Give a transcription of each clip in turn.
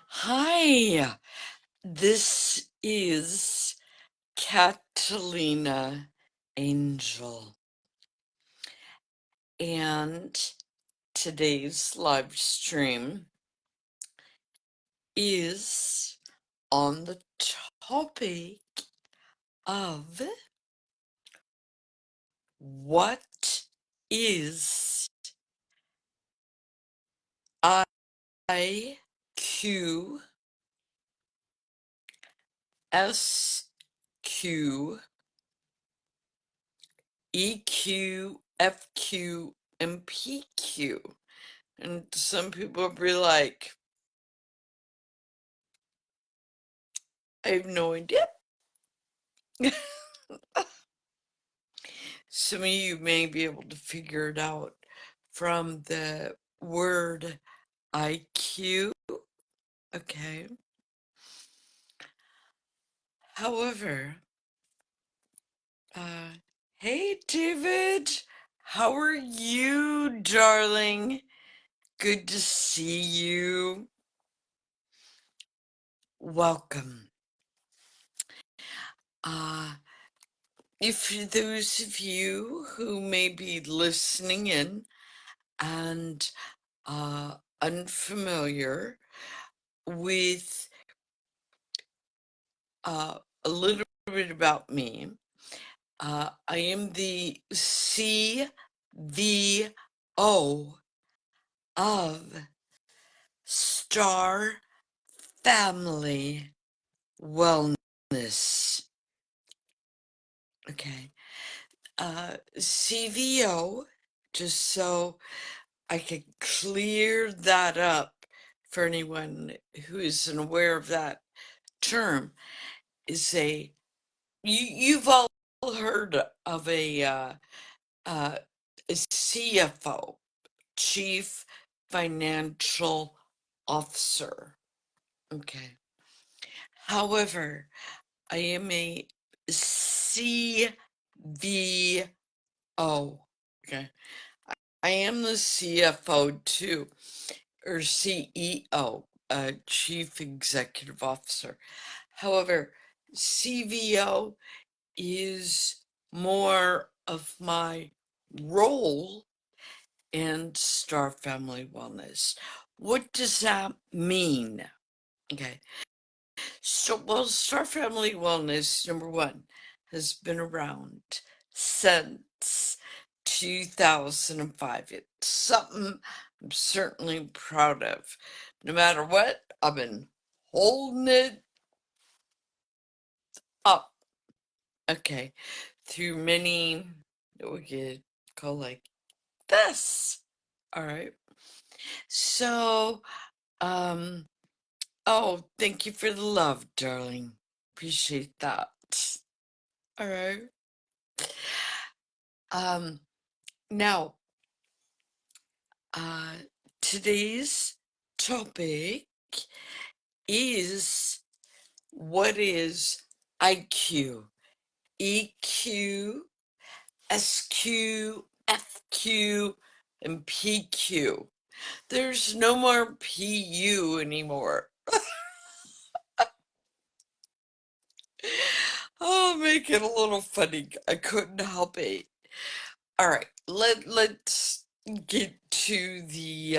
Hi, this is Catalina Angel, and today's live stream is on the topic of what is IQ, SQ, EQ, FQ, and PQ. And some people will be like, I have no idea. Some of you may be able to figure it out from the word IQ. Okay. However, uh, hey, David. How are you, darling? Good to see you. Welcome. If those of you who may be listening in and unfamiliar with a little bit about me, I am the CVO of Star Family Wellness. Okay. CVO, just so I can clear that up for anyone who isn't aware of that term, is you've all heard of a CFO, Chief Financial Officer. Okay. However, I am a CVO. Okay. I am the CFO too, or CEO, Chief Executive Officer. However, CVO is more of my role in Star Family Wellness. What does that mean? Okay. So, well, Star Family Wellness, number one, has been around since 2005. It's something I'm certainly proud of. No matter what, I've been holding it up. Okay. Through many, we could call like this. All right. So, oh, thank you for the love, darling. Appreciate that. All right. Um, now, uh, today's topic is what is IQ, EQ, SQ, FQ, and PQ. There's no more PU anymore. Oh, make it a little funny. I couldn't help it. All right, let's get to the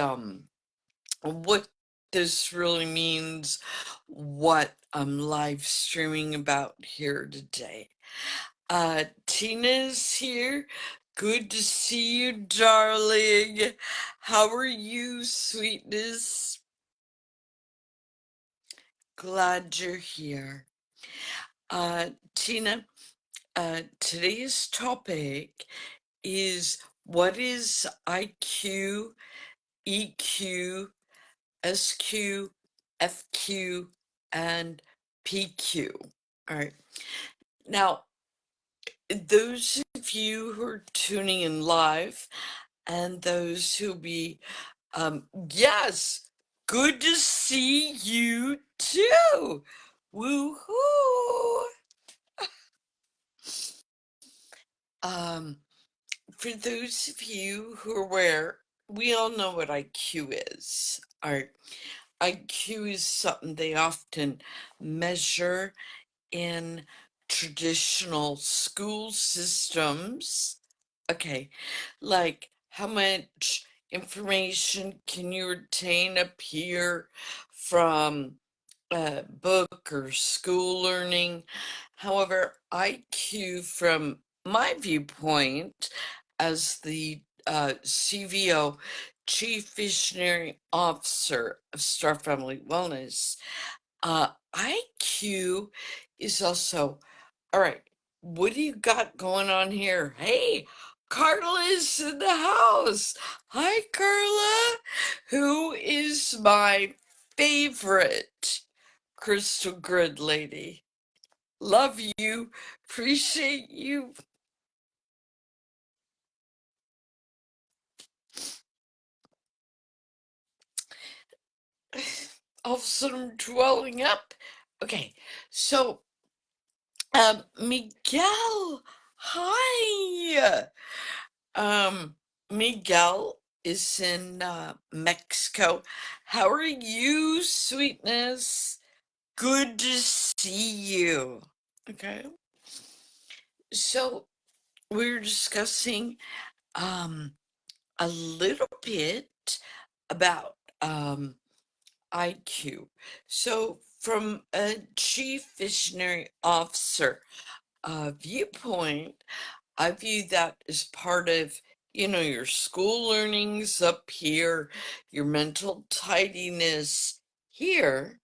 what this really means, what I'm live streaming about here today. Tina's here. Good to see you, darling. How are you, sweetness? Glad you're here. Tina, today's topic is what is IQ, EQ, SQ, FQ, and PQ. All right. Now, those of you who are tuning in live and those who'll be, yes, good to see you too. Woohoo! For those of you who are aware, we all know what IQ is. All right. IQ is something they often measure in traditional school systems. Okay, like how much information can you retain up here from book or school learning? However, IQ, from my viewpoint as the CVO, Chief Visionary Officer of Star Family Wellness, IQ is also, all right, what do you got going on here? Hey, Carla's in the house. Hi, Carla, who is my favorite crystal grid lady. Love you. Appreciate you. All of a sudden, I'm dwelling up. Okay, so, Miguel, hi. Um, Miguel is in Mexico. How are you, sweetness? Good to see you. Okay. So we were discussing um a little bit about IQ. So from a chief visionary officer viewpoint, I view that as part of, your school learnings up here, your mental tidiness here,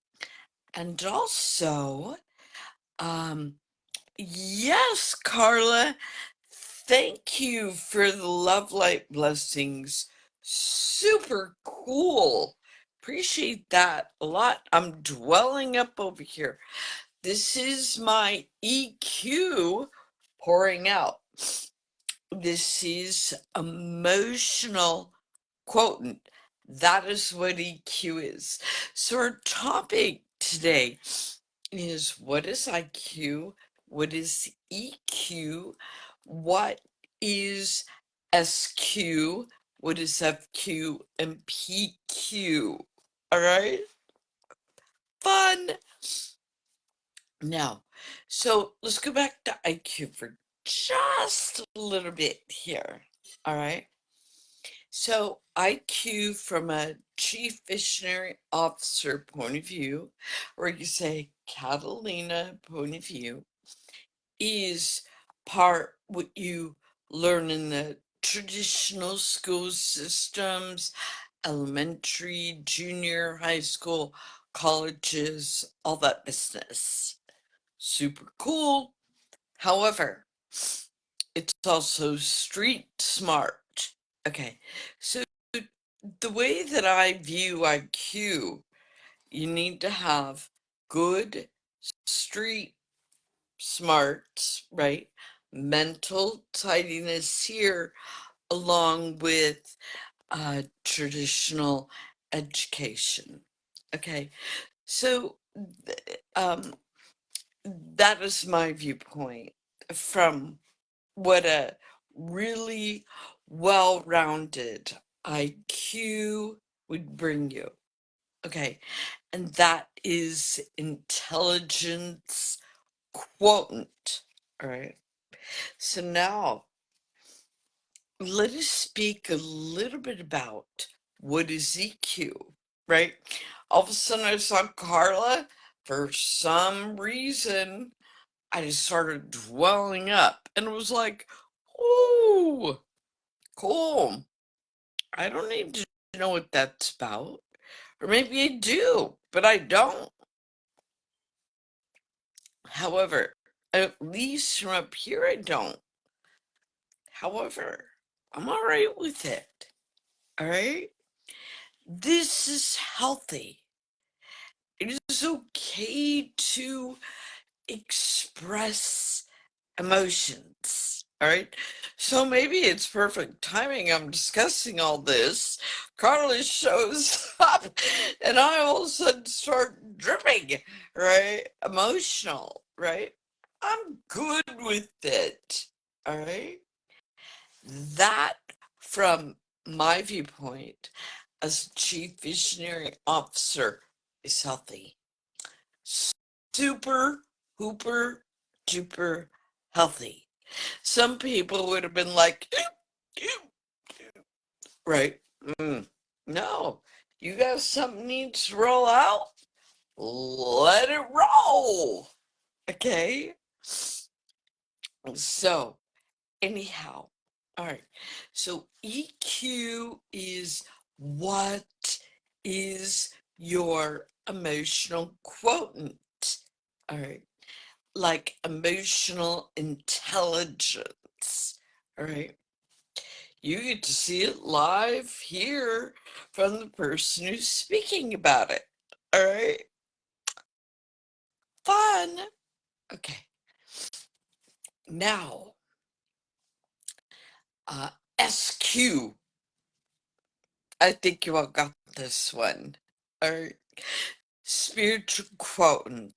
and also, um, yes, Carla, thank you for the love light blessings. Super cool. Appreciate that a lot. I'm dwelling up over here. This is my EQ pouring out. This is emotional quotient. That is what EQ is. So our topic today is, what is IQ? What is EQ? What is SQ? What is FQ and PQ? All right? Fun. Now, so let's go back to IQ for just a little bit here. All right. So, IQ from a chief visionary officer point of view, or you say Catalina point of view, is part what you learn in the traditional school systems, elementary, junior, high school, colleges, all that business. Super cool. However, it's also street smart. Okay, so the way that I view IQ, you need to have good street smarts, right? Mental tidiness here, along with traditional education. Okay, so that is my viewpoint from what a really well-rounded IQ would bring you. Okay, and that is intelligence quotient. All right, so now let us speak a little bit about what is EQ, right? All of a sudden I saw Carla. For some reason, I just started dwelling up and it was like, ooh, cool. I don't need to know what that's about. Or maybe I do, but I don't. However, at least from up here, I don't. However, I'm all right with it. All right? This is healthy. It is okay to express emotions. All right. So maybe it's perfect timing. I'm discussing all this. Carly shows up, and I all of a sudden start dripping, right? Emotional, right? I'm good with it. All right. That, from my viewpoint, as chief visionary officer is healthy. Super, hooper, duper healthy. Some people would have been like, right? No, you got something needs to roll out? Let it roll. Okay? So, anyhow, all right. So, EQ is what is your emotional quotient? All right. Like emotional intelligence. All right. You get to see it live here from the person who's speaking about it. All right. Fun. Okay. Now, SQ. I think you all got this one. All right. Spiritual quotient.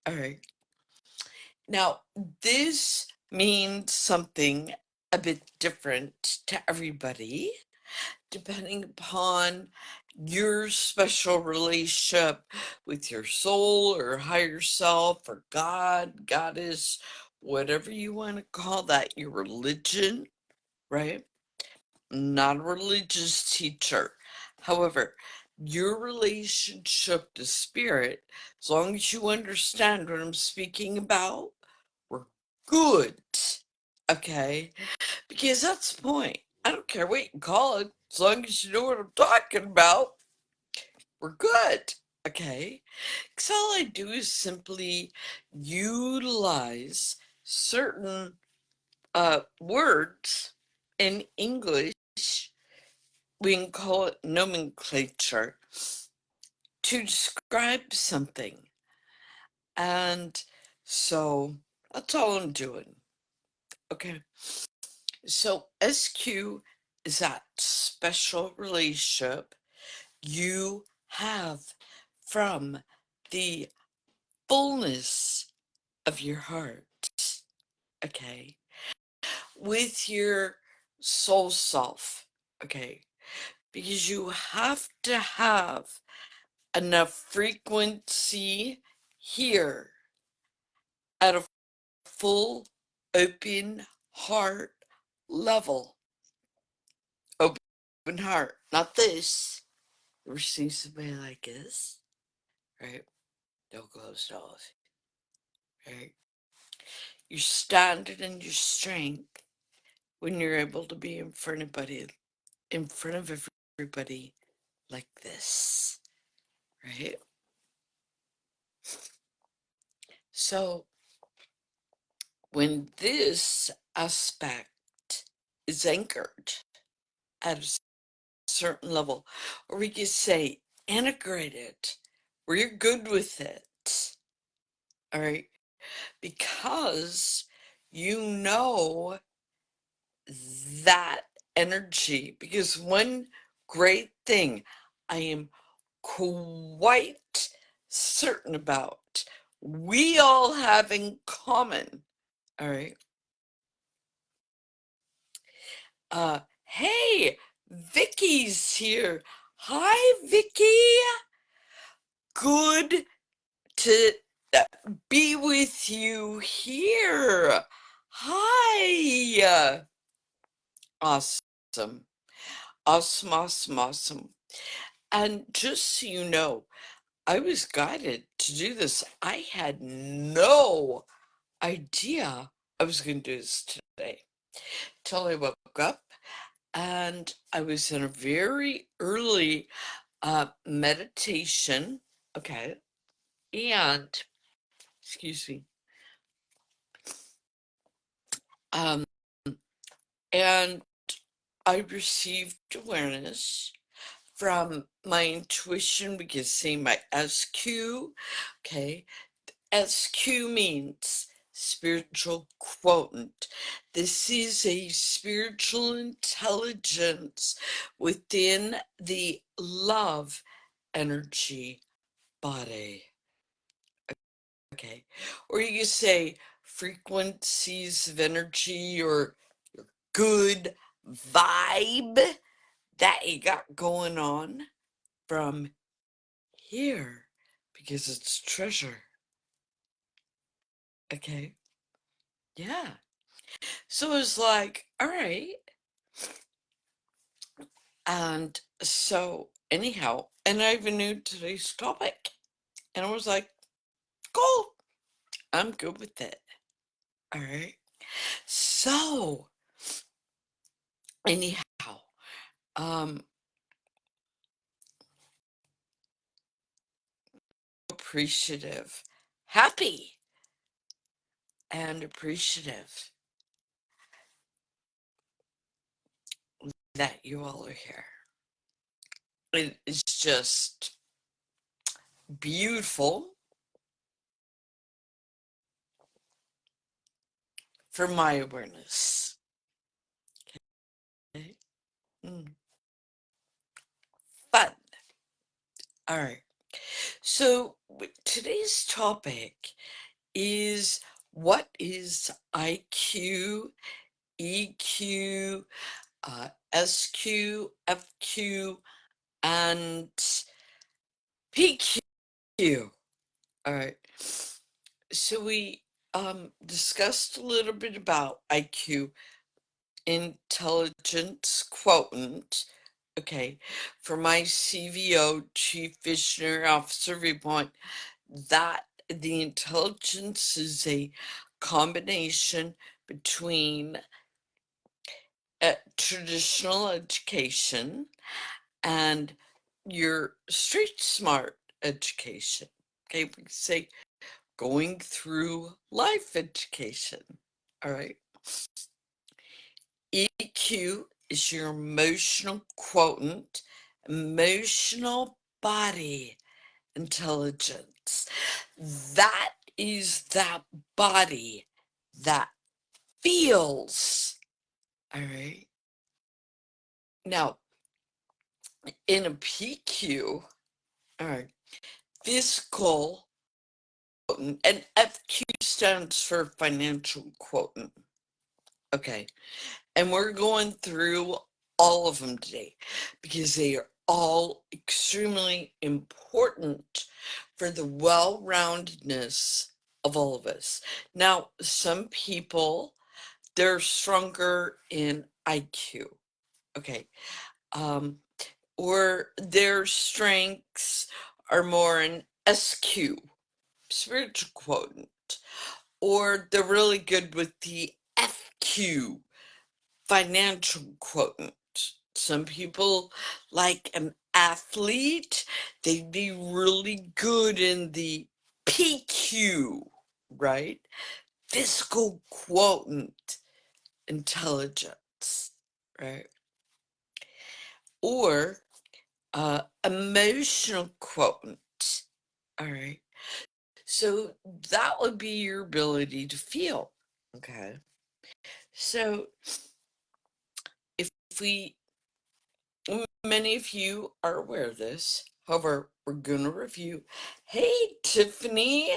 All right. Now, this means something a bit different to everybody, depending upon your special relationship with your soul or higher self or God, goddess, whatever you want to call that, your religion, right? Not a religious teacher. However, your relationship to spirit, as long as you understand what I'm speaking about, we're good. Okay? Because that's the point. I don't care what you call it, as long as you know what I'm talking about, we're good. Okay? Because all I do is simply utilize certain words in English, we can call it nomenclature, to describe something. And so that's all I'm doing. Okay. So SQ is that special relationship you have from the fullness of your heart. Okay. With your soul self. Okay. Because you have to have enough frequency here at a full open heart level. Open heart, not this. You ever see somebody like this? Right? Don't close it off. Right? You're standing in your strength when you're able to be in front of everybody like this. Right? So when this aspect is anchored at a certain level, or we could say integrated, where you're good with it, all right, because you know that energy. Because one great thing I am quite certain about, we all have in common, all right. Hey, Vicky's here. Hi, Vicky. Good to be with you here. Hi. Awesome. Awesome, awesome, awesome. And just so you know, I was guided to do this. I had no idea I was going to do this today till I woke up, and I was in a very early meditation. Okay. And, excuse me. Um, and I received awareness from my intuition, we can say my SQ. Okay. SQ means spiritual quotient. This is a spiritual intelligence within the love energy body. Okay. Or you can say frequencies of energy or good vibe. that you got going on from here because it's treasure. Okay. Yeah. So it was like, all right. And so, anyhow, and I even knew today's topic. And I was like, cool. I'm good with it. All right. So, anyhow, um, appreciative, happy, and appreciative that you all are here. It is just beautiful for my awareness. Okay. Fun. All right. So today's topic is what is IQ, EQ, SQ, FQ, and PQ. All right. So we discussed a little bit about IQ, intelligence quotient. Okay, for my CVO, Chief Visionary Officer viewpoint, that the intelligence is a combination between traditional education and your street smart education. Okay, we say going through life education. All right. EQ is your emotional quotient, emotional body intelligence. That is that body that feels. All right. Now, in a PQ, all right, physical quotient, and FQ stands for financial quotient. Okay. And we're going through all of them today because they are all extremely important for the well-roundedness of all of us. Now, some people, they're stronger in IQ. Okay. Or their strengths are more in SQ, spiritual quotient, or they're really good with the FQ, financial quotient. Some people, like an athlete, they'd be really good in the PQ, right? Physical quotient intelligence, right? Or emotional quotient, all right? So that would be your ability to feel, okay? So if we many of you are aware of this. However, we're going to review. Hey, Tiffany,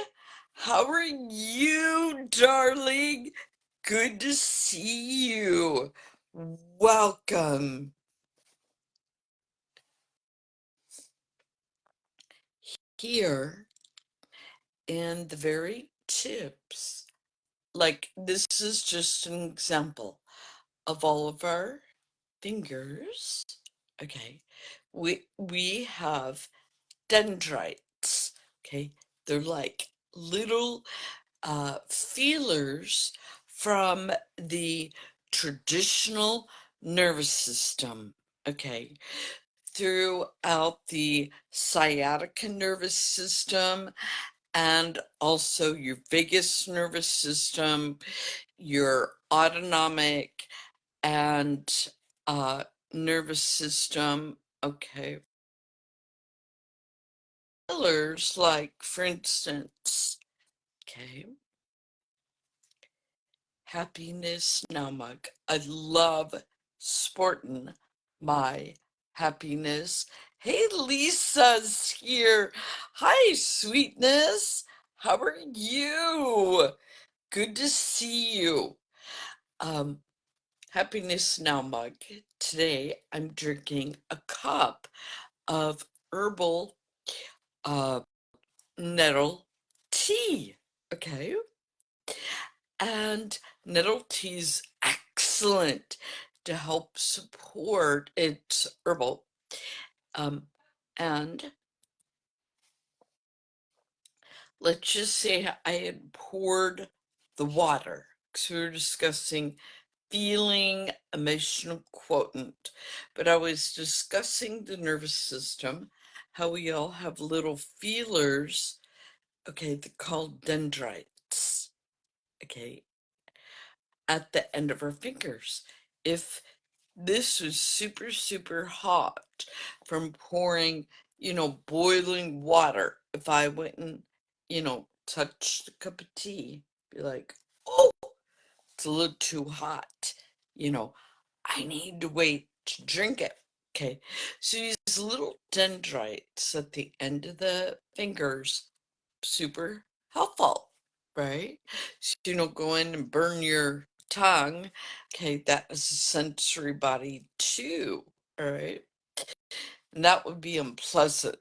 how are you, darling? Good to see you. Welcome. Here, in the very tips, like this is just an example of all of our fingers. Okay, we have dendrites. Okay, they're like little feelers from the traditional nervous system. Okay, throughout the sciatica nervous system and also your vagus nervous system, your autonomic and nervous system. Okay, pillars, like for instance, okay, happiness now mug. I love sporting my happiness. Hey, Lisa's here. Hi, sweetness. How are you? Good to see you. Happiness Now mug. Today I'm drinking a cup of herbal uh, nettle tea. Okay. And nettle tea is excellent to help support its herbal. Um, and let's just say I had poured the water because we were discussing feeling emotional quotient, but I was discussing the nervous system, how we all have little feelers, okay, they're called dendrites, okay, at the end of our fingers. If this was super, super hot from pouring, boiling water, if I went and, touched a cup of tea, be like, oh, it's a little too hot, you know, I need to wait to drink it. Okay, so these little dendrites at the end of the fingers, super helpful, right? So you don't go in and burn your tongue. Okay, that is a sensory body too, all right? And that would be unpleasant,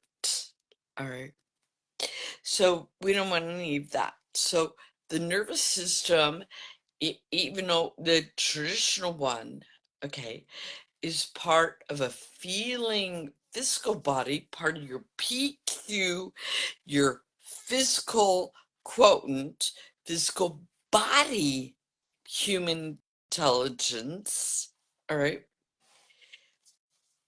all right? So we don't want any of that. So the nervous system, even though the traditional one, okay, is part of a feeling physical body, part of your PQ, your physical quotient, physical body, human intelligence, all right?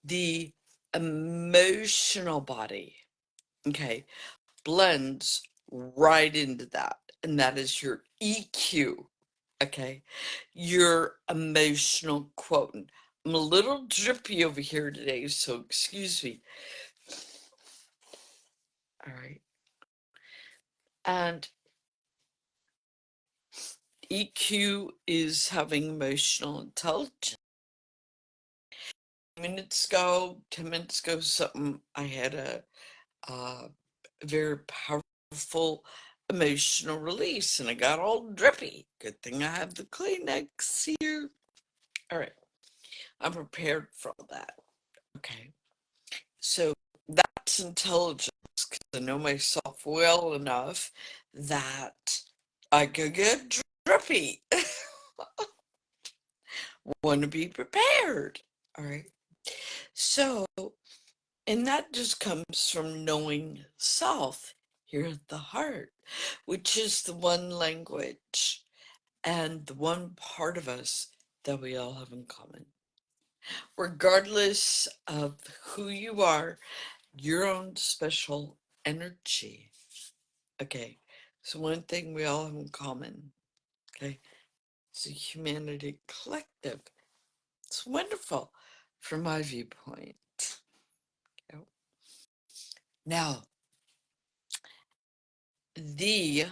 The emotional body, okay, blends right into that, and that is your EQ, okay, your emotional quotient. I'm a little drippy over here today, so excuse me. All right. And EQ is having emotional intelligence. 10 minutes ago, something I had a very powerful emotional release, and I got all drippy. Good thing I have the Kleenex here. All right, I'm prepared for all that. Okay, so that's intelligence because I know myself well enough that I could get drippy. Want to be prepared. All right. So, and that just comes from knowing self here at the heart, which is the one language and the one part of us that we all have in common. Regardless of who you are, your own special energy. Okay. So, one thing we all have in common, okay, is a humanity collective. It's wonderful from my viewpoint. Okay. Now, the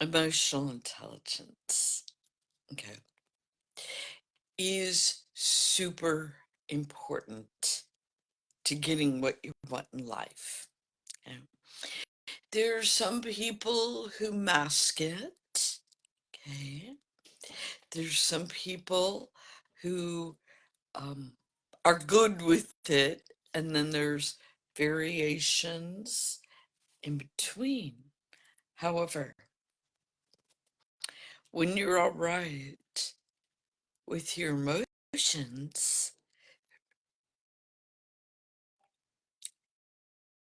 emotional intelligence, okay, is super important to getting what you want in life. Okay? There are some people who mask it, okay? There's some people who are good with it, and then there's variations in between. However, when you're all right with your emotions,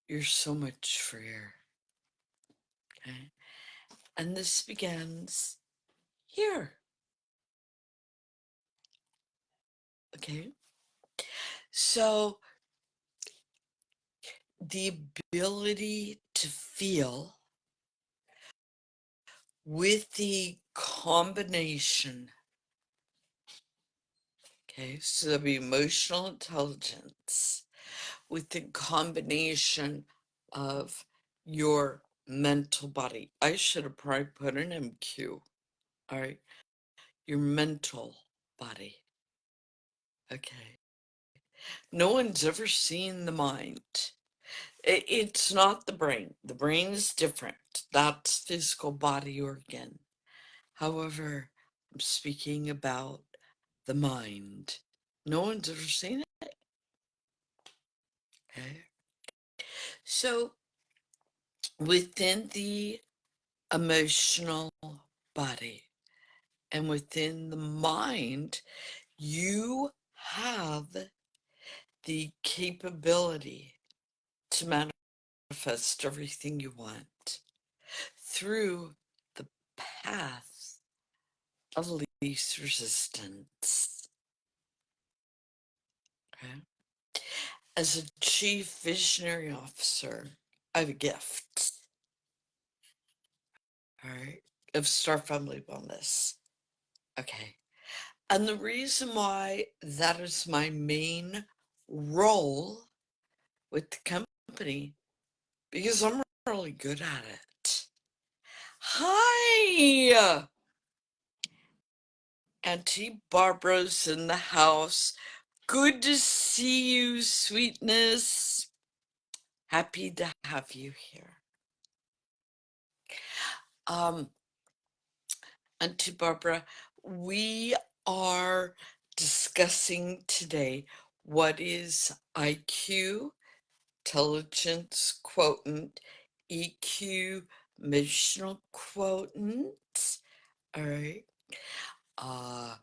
you're so much freer. Okay? And this begins here. Okay? So, the ability to feel with the combination, okay, so the emotional intelligence with the combination of your mental body. I should have probably put an MQ, all right, your mental body. Okay. No one's ever seen the mind. It's not the brain. The brain is different. That's physical body organ. However, I'm speaking about the mind. No one's ever seen it. Okay. So within the emotional body and within the mind, you have the capability to manifest everything you want through the path of least resistance. Okay. As a chief visionary officer, I have a gift, all right, of Star Family Wellness. Okay. And the reason why that is my main role with the company, because I'm really good at it. Hi! Auntie Barbara's in the house. Good to see you, sweetness. Happy to have you here. Auntie Barbara, we are discussing today what is IQ, intelligence quotient, EQ, emotional quotient, all right, uh,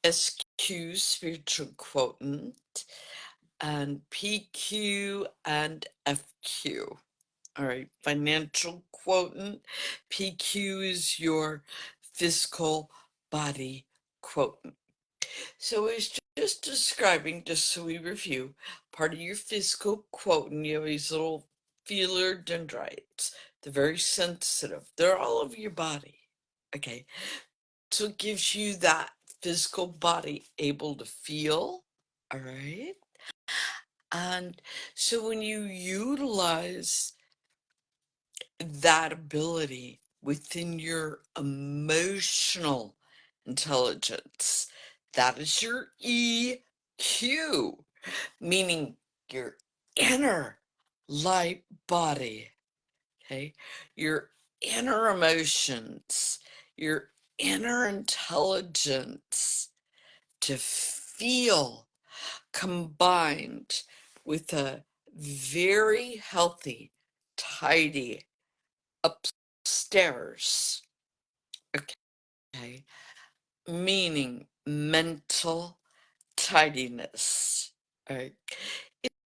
SQ, spiritual quotient, and PQ and FQ. All right, financial quotient. PQ is your physical body quotient. So it's just describing, just so we review, part of your physical quotient. You have these little feeler dendrites. They're very sensitive. They're all over your body. Okay. So it gives you that physical body able to feel. All right. And so when you utilize that ability within your emotional intelligence, that is your EQ, meaning your inner light body, okay? Your inner emotions, your inner intelligence to feel combined with a very healthy, tidy upstairs, okay, meaning mental tidiness. Right?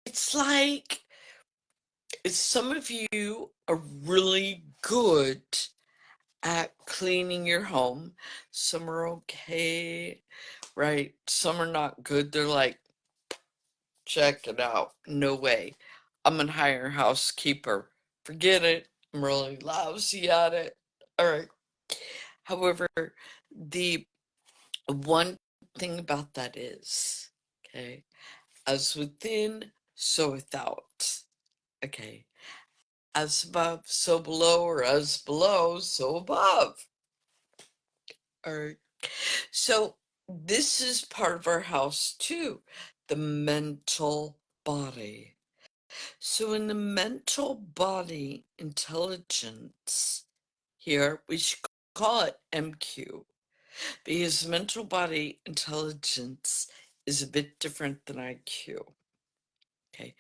It's like some of you are really good at cleaning your home. Some are okay, right? Some are not good. They're like, check it out. No way. I'm gonna hire a housekeeper. Forget it. I'm really lousy at it. All right. However, the one thing about that is, okay, as within, so without. Okay. As above, so below, or as below, so above. All right. So this is part of our house too, the mental body. So in the mental body intelligence here, we should call it MQ, because mental body intelligence is a bit different than IQ. Okay,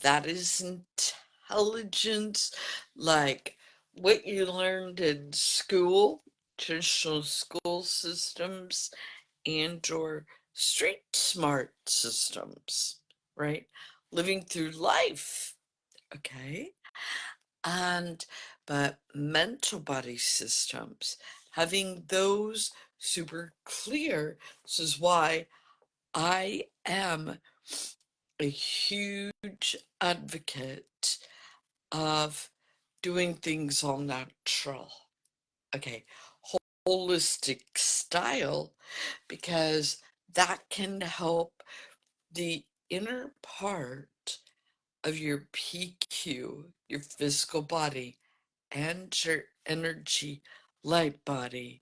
that is intelligence like what you learned in school, traditional school systems, and or street smart systems, right? Living through life, okay? And but mental body systems, having those super clear, this is why I am a huge advocate of doing things all natural. Okay, holistic style, because that can help the inner part of your PQ, your physical body, and your energy light body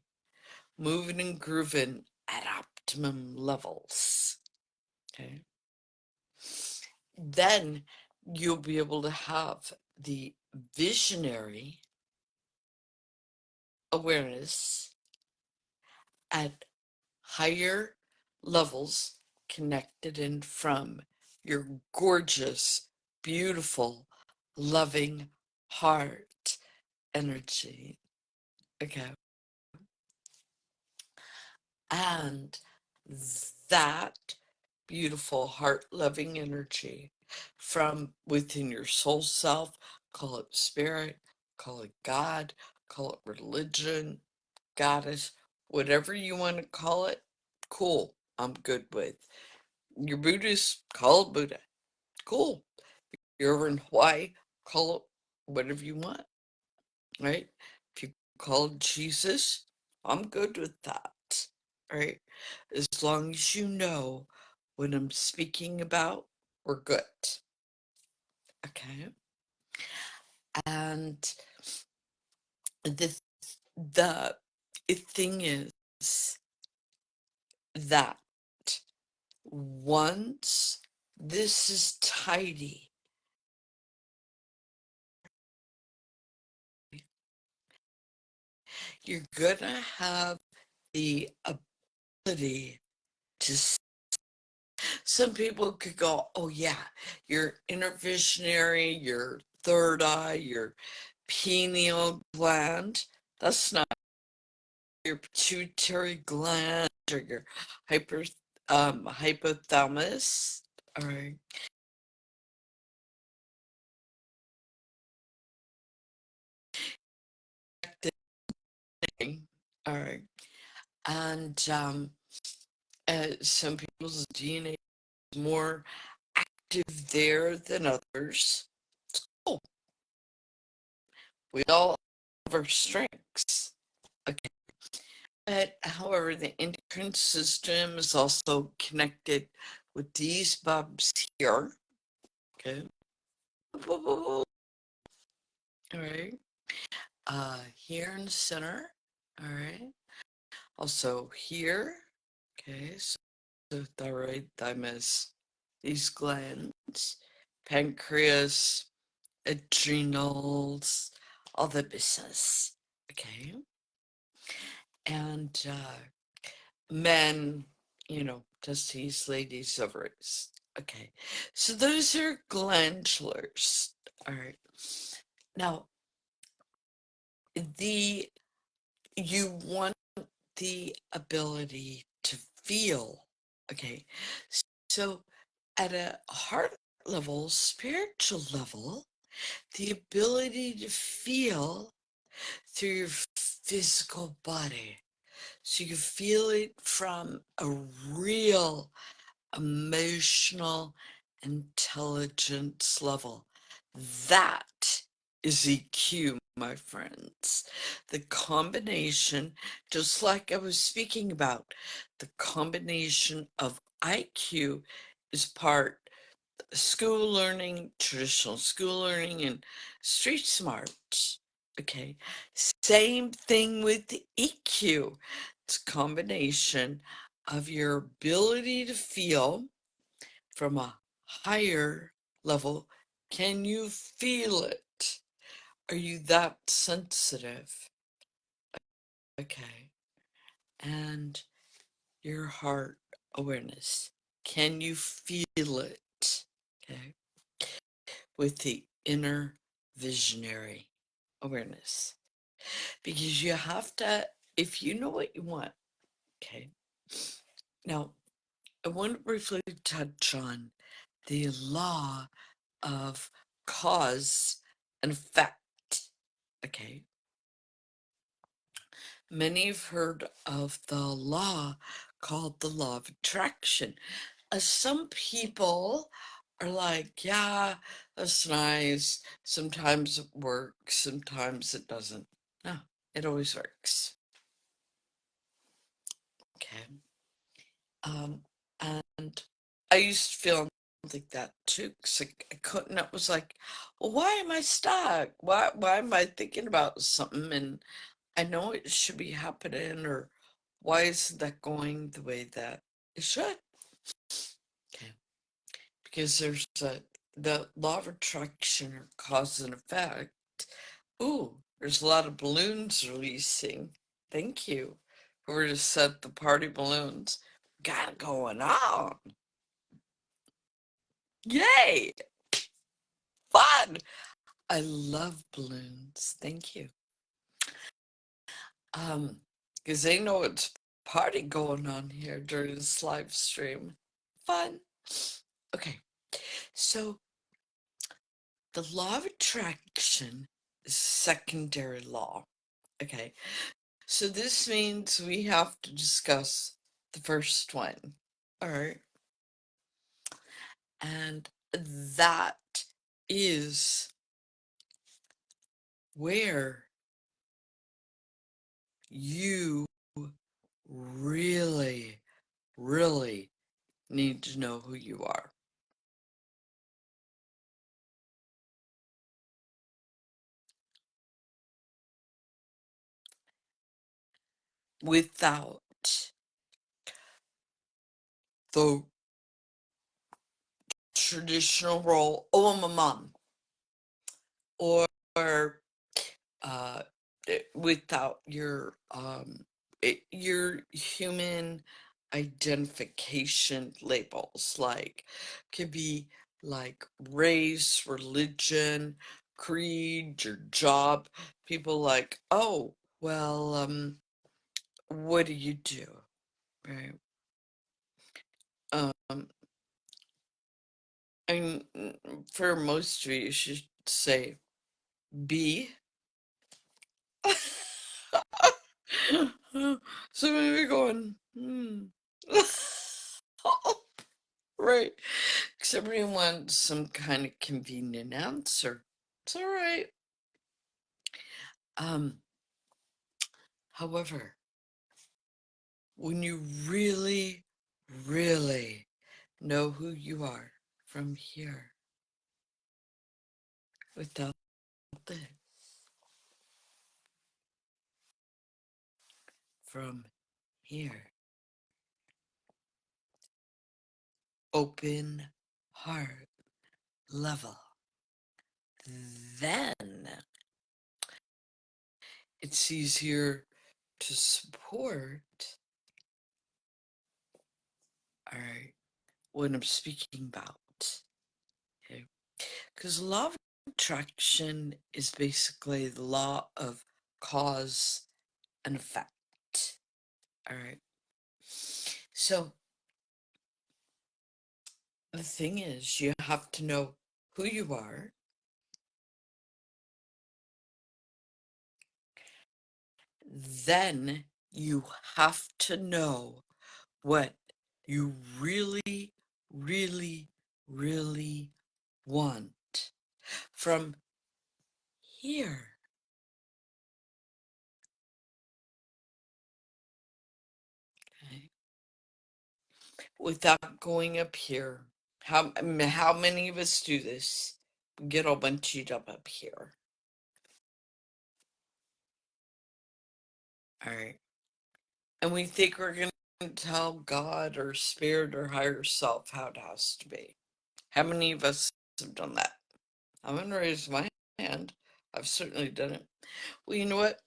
moving and grooving at optimum levels. Okay. Then you'll be able to have the visionary awareness at higher levels connected in from your gorgeous, beautiful, loving heart energy. Okay. And that beautiful, heart loving energy from within your soul self, call it spirit, call it God, call it religion, goddess, whatever you want to call it, cool. I'm good with. You're Buddhist, call it Buddha. Cool. You're over in Hawaii, call it whatever you want, right? If you call it Jesus, I'm good with that, right? As long as you know what I'm speaking about, we're good. Okay. And the the thing is that once this is tidy, you're gonna have the ability to. Some people could go, oh yeah, your inner visionary, your third eye, your pineal gland. That's not your pituitary gland or your hypothalamus. All right. All right. And some people's DNA is more active there than others. Oh, we all have our strengths. Okay. But however, the endocrine system is also connected with these bulbs here. Okay. All right. Here in the center. All right. Also here. Okay. So thyroid, thymus, these glands, pancreas, adrenals, all the business. Okay. And men, testes, ladies, ovaries. Okay. So those are glandulars. All right. Now, the you want the ability to feel. Okay. So at a heart level, spiritual level, the ability to feel through your physical body. So you feel it from a real emotional intelligence level. That is EQ, my friends. The combination, just like I was speaking about, the combination of IQ is part school learning, traditional school learning, and street smarts. Okay. Same thing with the EQ. It's a combination of your ability to feel from a higher level. Can you feel it? Are you that sensitive? Okay. And your heart awareness. Can you feel it? Okay. With the inner visionary awareness. Because you have to, if you know what you want, okay. Now, I want to briefly touch on the law of cause and effect. Okay. Many have heard of the law called the law of attraction. Some people are like, yeah, that's nice. Sometimes it works, sometimes it doesn't. No, it always works. Okay. Um, and I used to feel like that too, because I couldn't. It was like, well, why am I stuck? Why am I thinking about something and I know it should be happening, or why isn't that going the way that it should? Okay. Because there's the law of attraction or cause and effect. Ooh, There's a lot of balloons releasing. Thank you. Whoever just set the party balloons. Got it going on. Yay! Fun! I love balloons. Thank you. Because they know it's party going on here during this live stream. Fun. Okay, so the law of attraction is secondary law. Okay, so this means we have to discuss the first one. All right, and that is where you really, really need to know who you are. Without the traditional role, oh, I'm a mom, or uh, without your human identification labels, like could be like race, religion, creed, your job. People like, oh, well, what do you do, right? Um, and for most of you should say B. So maybe going, right. Because everyone wants some kind of convenient answer. It's all right. Um, However, when you really, really know who you are from here, without this, from here, open heart level, then it's easier to support, all right, what I'm speaking about. Okay. Because law of attraction is basically the law of cause and effect. All right. So the thing is, you have to know who you are. Then you have to know what you really, really, really want from here. Okay. Without going up here. How many of us do this? Get all bunched up here. All right. And we think we're going to tell God or spirit or higher self how it has to be. How many of us have done that? I'm going to raise my hand. I've certainly done it. Well, you know what?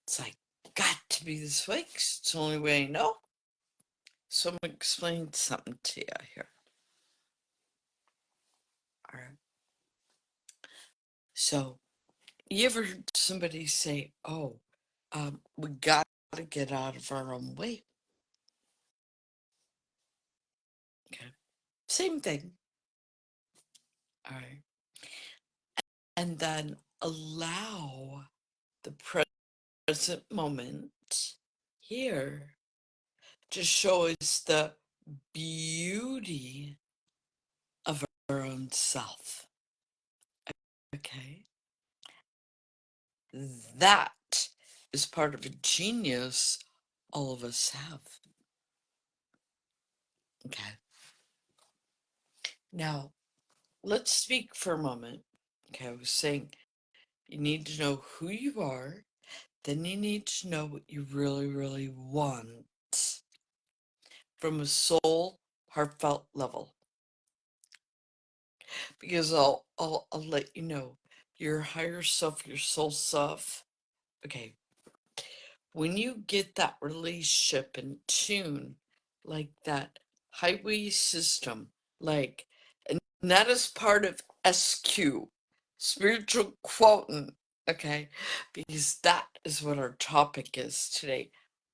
It's like, got to be this way 'cause it's the only way I know. So I'm going to explain something to you here. All right. So, you ever heard somebody say, oh, we got to get out of our own way? Okay. Same thing. All right. And then allow the present moment here to show us the beauty of our own self. Okay. That is part of a genius all of us have. Okay. Now, let's speak for a moment. Okay. I was saying you need to know who you are. Then you need to know what you really, really want from a soul, heartfelt level. Because I'll let you know your higher self, your soul self. Okay, when you get that relationship in tune, like that highway system, like, and that is part of SQ, spiritual quotient, okay, because that is what our topic is today.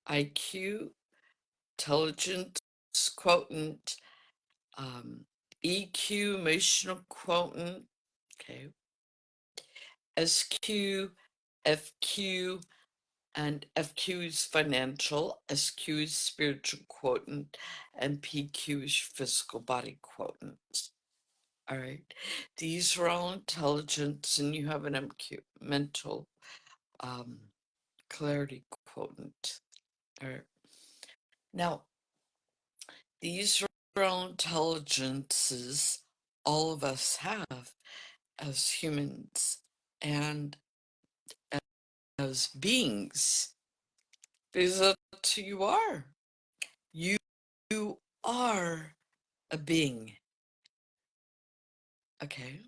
IQ, intelligence quotient, EQ, emotional quotient, okay, SQ, FQ, and FQ is financial, SQ is spiritual quotient, and PQ is physical body quotient. All right, these are all intelligence, and you have an MQ, mental clarity quotient. All right, now these are all intelligences all of us have as humans and as beings, because that's who you are. You are a being, okay?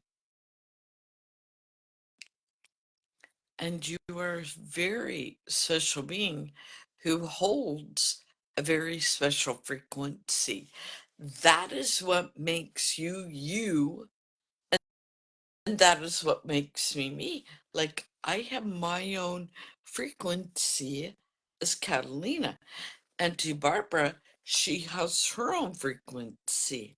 And you are a very special being who holds a very special frequency. That is what makes you you, and that is what makes me me. Like, I have my own frequency as Catalina. Auntie Barbara, she has her own frequency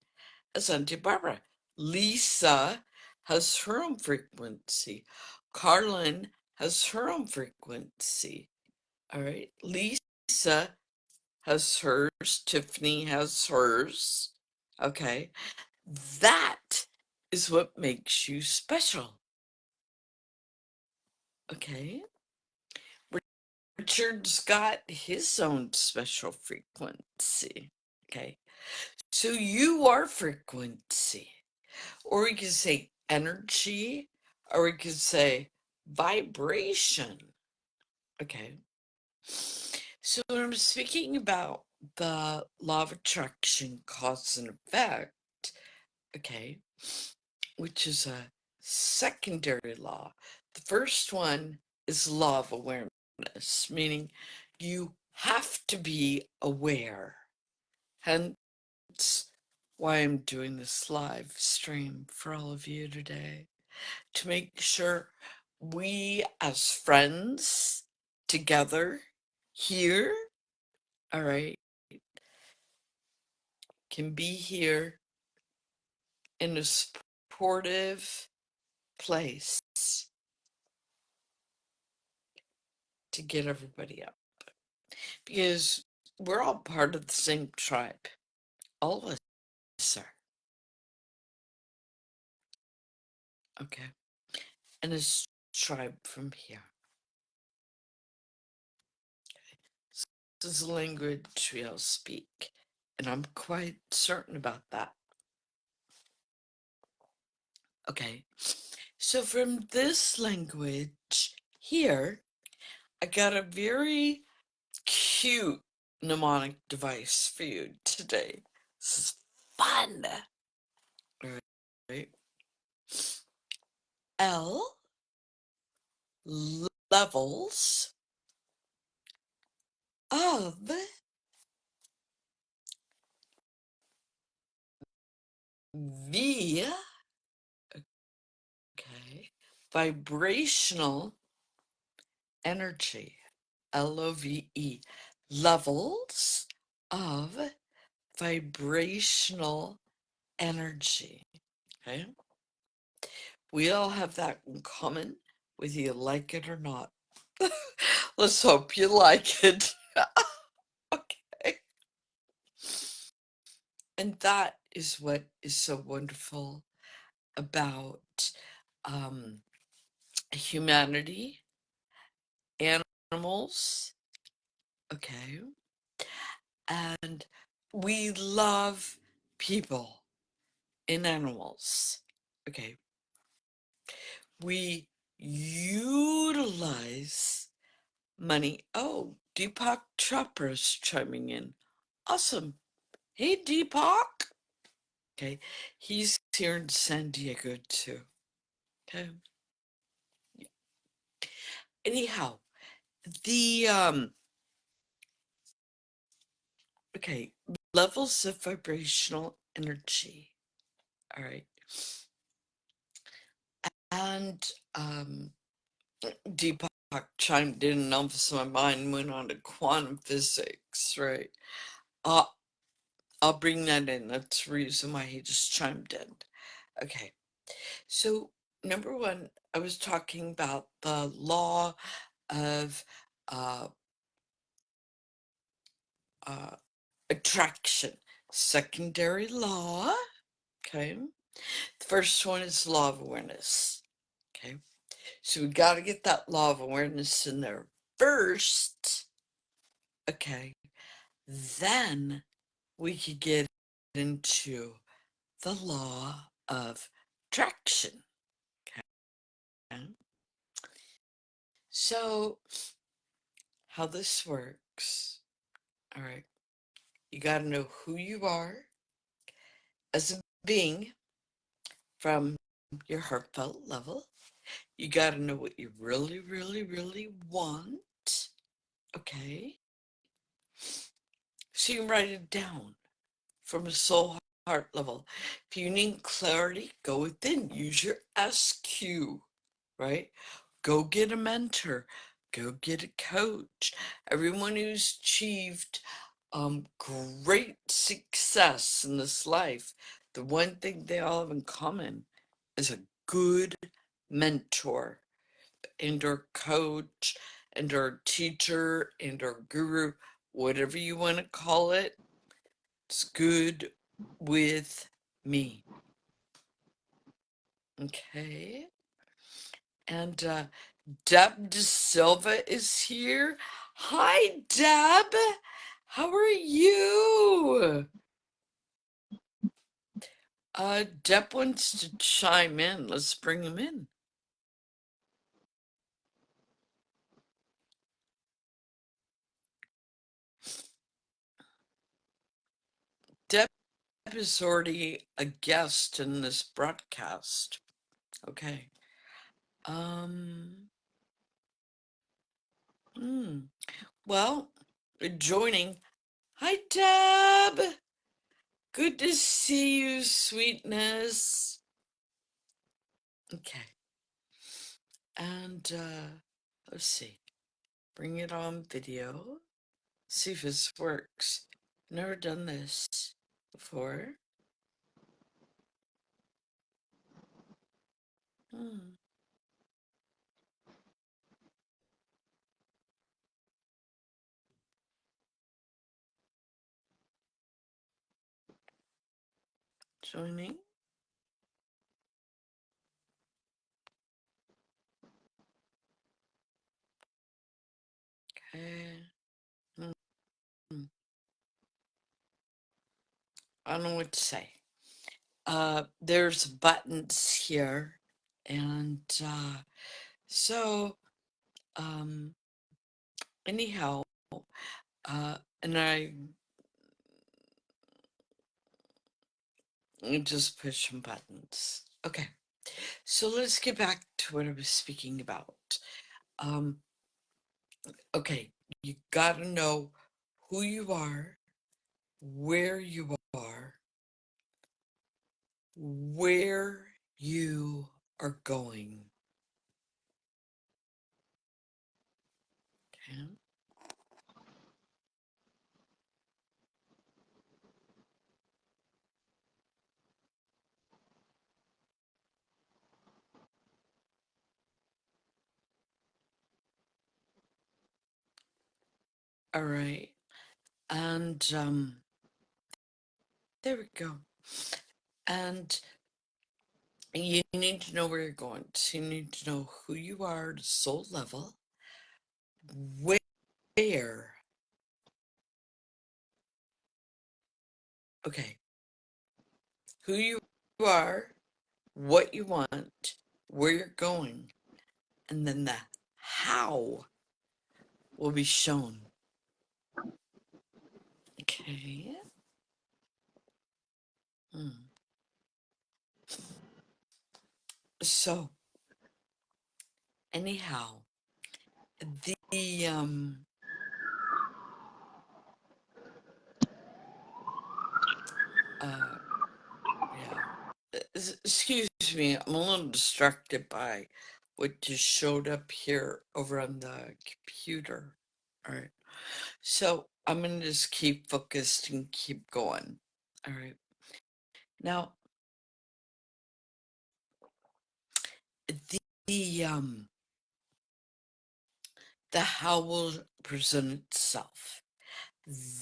as Auntie Barbara. Lisa has her own frequency. Carlin has her own frequency. All right. Lisa has hers. Tiffany has hers. Okay. That is what makes you special. Okay. Richard's got his own special frequency. Okay. So you are frequency. Or we could say energy, or we could say vibration. Okay. So when I'm speaking about the law of attraction, cause and effect, okay, which is a secondary law. The first one is law of awareness, meaning you have to be aware. Hence why I'm doing this live stream for all of you today, to make sure we as friends together here, all right, can be here in a supportive place to get everybody up, because we're all part of the same tribe. All of us are. Okay. And it's tribe from here. This is the language we all speak. And I'm quite certain about that. Okay. So from this language here, I got a very cute mnemonic device for you today. This is fun. All right. L, levels of V, okay, vibrational energy, LOVE, levels of vibrational energy. Okay, we all have that in common, whether you like it or not. Let's hope you like it. Okay. And that is what is so wonderful about humanity, animals, okay? And we love people in animals, okay? We utilize money. Oh, Deepak Chopra's chiming in. Awesome. Hey, Deepak. Okay, he's here in San Diego too. Okay. Anyhow, the okay, levels of vibrational energy. All right. And Deepak chimed in, and all of a sudden my mind went on to quantum physics, right? Uh, I'll bring that in. That's the reason why he just chimed in. Okay. So, number one, I was talking about the law of uh, uh, attraction. Secondary law. Okay. The first one is law of awareness. Okay. So we got to get that law of awareness in there first. Okay. Then we could get into the law of attraction. Okay. So, how this works. All right. You got to know who you are as a being from your heartfelt level. You got to know what you really, really, really want. Okay. So you can write it down from a soul heart level. If you need clarity, go within. Use your SQ, right? Go get a mentor. Go get a coach. Everyone who's achieved great success in this life, the one thing they all have in common is a good mentor and or coach and or teacher and or guru, whatever you want to call it. It's good with me. Okay. And Deb De Silva is here. Hi, Deb. How are you? Deb wants to chime in. Let's bring him in. Deb is already a guest in this broadcast. Okay. Well, joining. Hi, Deb. Good to see you, sweetness. Okay. And let's see. Bring it on video. See if this works. Never done this before. Hmm. Joining. Okay. Hmm. I don't know what to say. There's buttons here. And so, anyhow, and I just push some buttons. Okay. So let's get back to what I was speaking about. Okay, you gotta know who you are, where you are, where you are going. Okay. All right. And there we go. And you need to know where you're going. So you need to know who you are at soul level, where. Okay. Who you are, what you want, where you're going, and then the how will be shown. Okay. So, anyhow, the uh yeah. Excuse me, I'm a little distracted by what just showed up here over on the computer. All right. So I'm gonna just keep focused and keep going. All right. Now the the how will present itself.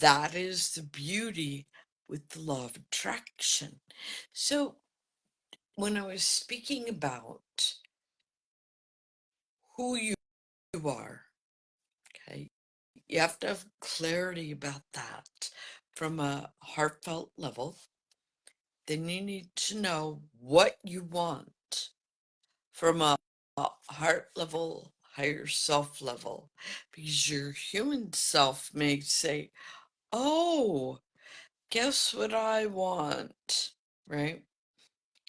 That is the beauty with the law of attraction. So when I was speaking about who you are, okay, you have to have clarity about that from a heartfelt level. Then you need to know what you want from a heart level, higher self level, because your human self may say, oh, guess what I want, right?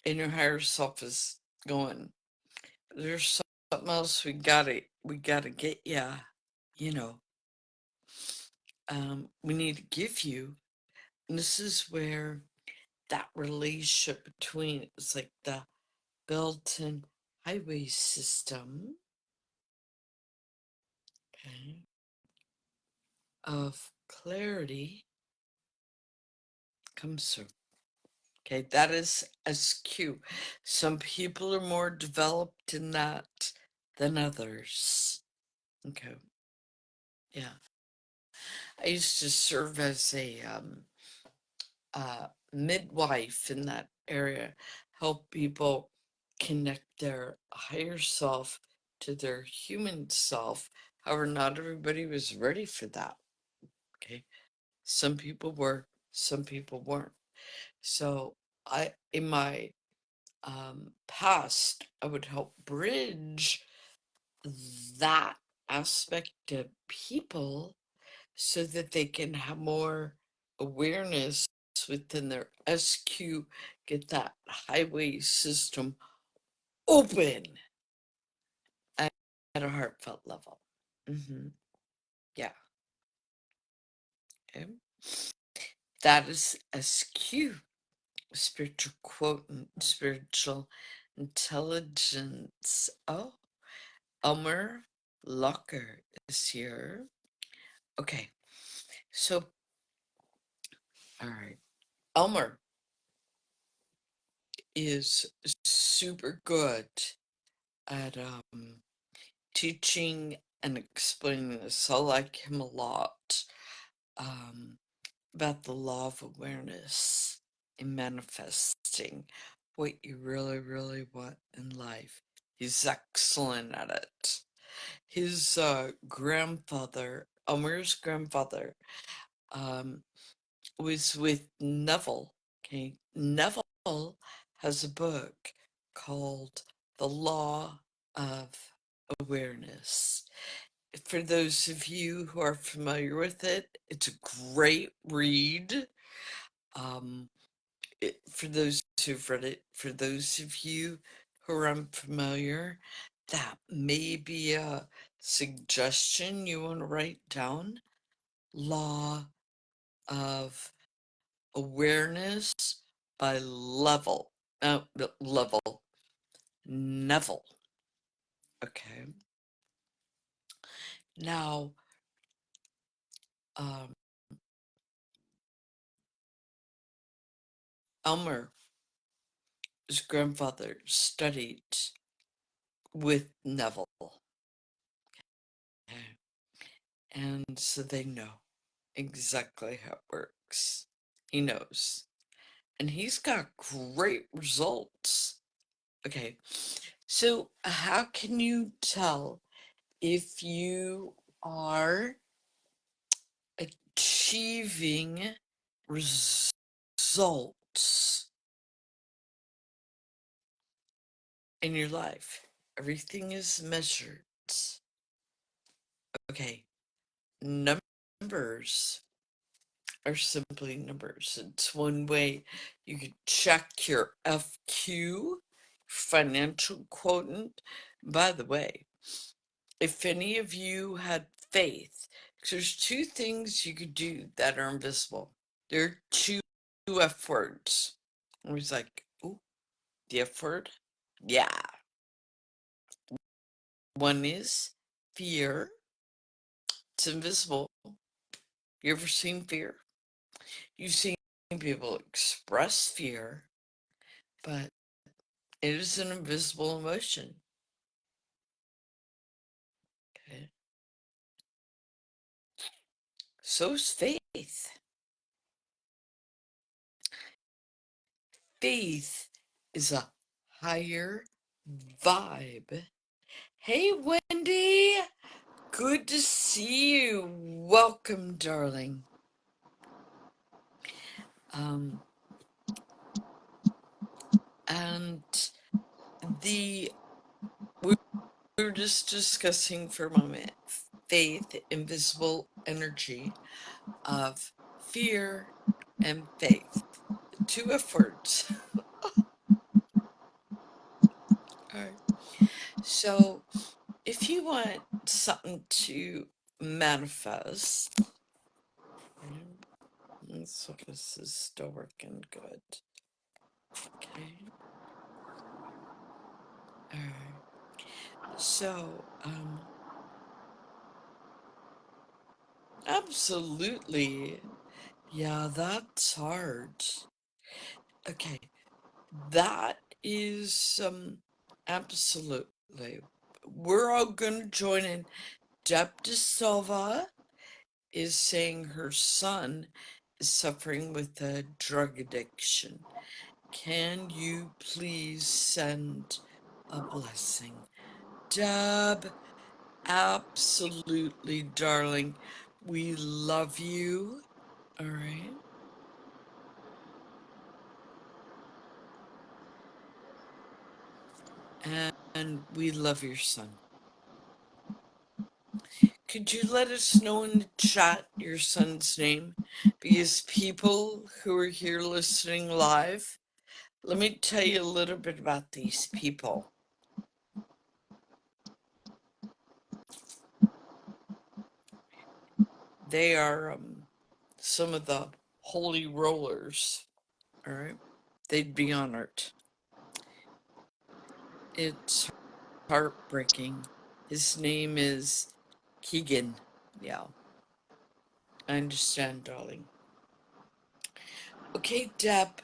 And your higher self is going, there's something else we gotta get ya, you know, we need to give you. And this is where that relationship between, it's like the built-in highway system, okay, of clarity comes through. Okay, that is SQ. Some people are more developed in that than others. Okay, yeah. I used to serve as a midwife in that area, help people connect their higher self to their human self. However, not everybody was ready for that. Okay, some people were, some people weren't. So I, in my past, I would help bridge that aspect of people so that they can have more awareness within their SQ, get that highway system open at, at a heartfelt level. Yeah. Okay. That is SQ, spiritual quotient, spiritual intelligence. Oh, Elmer Locker is here. Okay, so, all right. Elmer is super good at teaching and explaining this. I like him a lot, about the law of awareness and manifesting what you really, really want in life. He's excellent at it. His grandfather, Elmer's grandfather, um, was with Neville. Okay, Neville has a book called The Law of Awareness. For those of you who are familiar with it, it's a great read. Um, for those who've read it, for those of you who are unfamiliar, that may be a suggestion you want to write down. Law of Awareness by level Neville. Okay. Now, um, Elmer's grandfather studied with Neville. Okay. And so they know exactly how it works. He knows. And he's got great results. Okay. So, how can you tell if you are achieving results in your life? Everything is measured. Okay. Numbers are simply numbers. It's one way you can check your FQ, financial quotient. By the way, if any of you had faith, 'cause there's two things you could do that are invisible. There are two F words. I was like, ooh, the F word? Yeah. One is fear. It's invisible. You ever seen fear? You've seen people express fear, but it is an invisible emotion. Okay. So's faith. Faith is a higher vibe. Hey, Wendy. Good to see you. Welcome, darling. And the we were just discussing for a moment faith, invisible energy of fear and faith. Two F words. All right. So if you want something to manifest, so this is still working good. Okay. All right. So, absolutely. Yeah, that's hard. Okay. That is, absolutely. We're all going to join in. Deb De Silva is saying her son is suffering with a drug addiction. Can you please send a blessing? Deb, absolutely, darling. We love you. All right. And we love your son. Could you let us know in the chat your son's name? Because people who are here listening live, let me tell you a little bit about these people. They are some of the holy rollers. All right. They'd be honored. It's heartbreaking. His name is Keegan. Yeah, I understand, darling. Okay, Deb.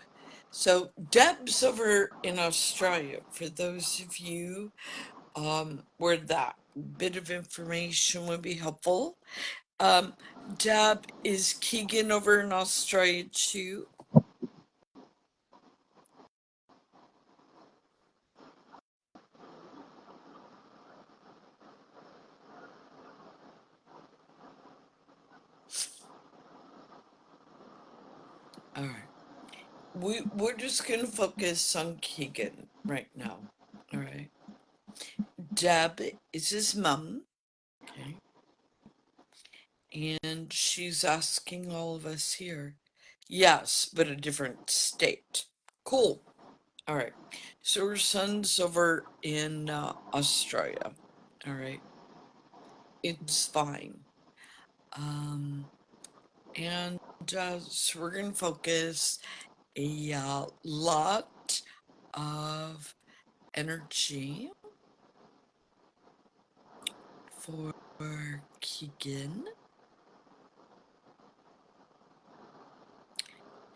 So Deb's over in Australia. For those of you where that bit of information would be helpful. Deb, is Keegan over in Australia too? All right. We're just gonna focus on Keegan right now. All right. Deb is his mom. Okay. And she's asking all of us here. Yes, but a different state. Cool. All right. So her son's over in Australia. All right. It's fine. And so we're going to focus a lot of energy for Keegan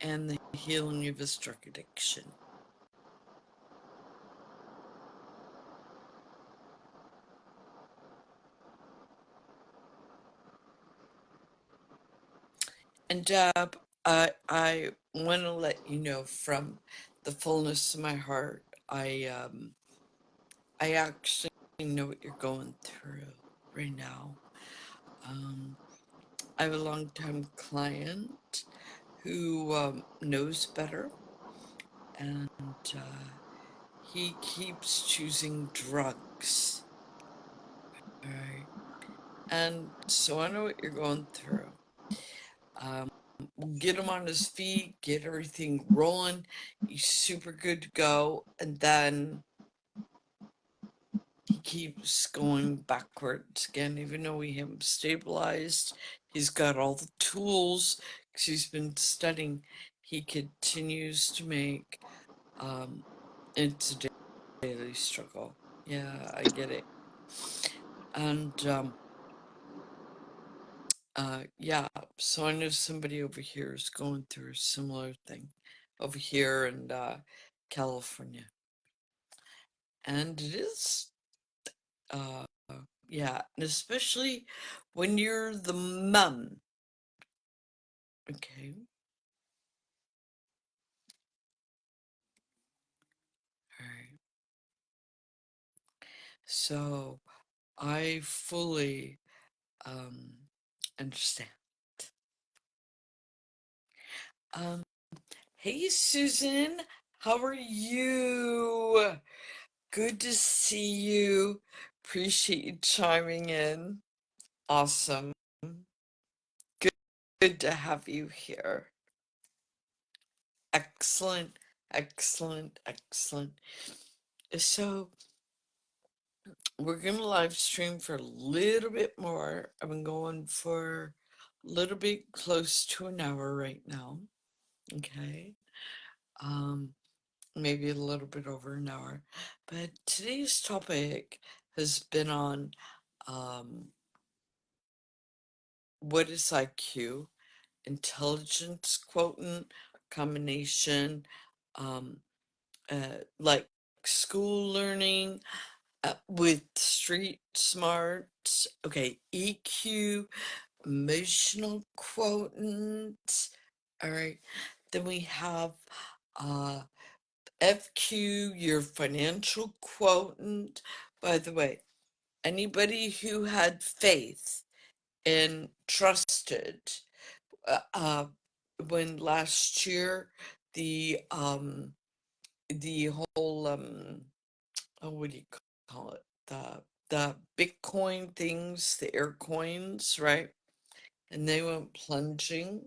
and the healing of his drug addiction. And Deb, I want to let you know from the fullness of my heart, I actually know what you're going through right now. I have a longtime client who knows better, and he keeps choosing drugs. All right, and so I know what you're going through. We'll get him on his feet, get everything rolling. He's super good to go, and then he keeps going backwards again, even though we have him stabilized. He's got all the tools because he's been studying. He continues to make it's a daily struggle. Yeah, I get it. And yeah, so I know somebody over here is going through a similar thing over here in California. And it is yeah, and especially when you're the mum. Okay. All right. So I fully um understand. Um hey Susan, how are you? Good to see you. Appreciate you chiming in. Awesome. Good, good to have you here. Excellent, excellent, excellent. So we're gonna live stream for a little bit more. I've been going for a little bit close to an hour right now. Okay. Um, maybe a little bit over an hour. But today's topic has been on um what is IQ, intelligence quotient, combination, um, like school learning, with street smarts. Okay, EQ, emotional quotient. All right. Then we have uh, FQ, your financial quotient. By the way, anybody who had faith and trusted uh, when last year the whole oh, what do you call it, the Bitcoin things, the air coins, right, and they went plunging.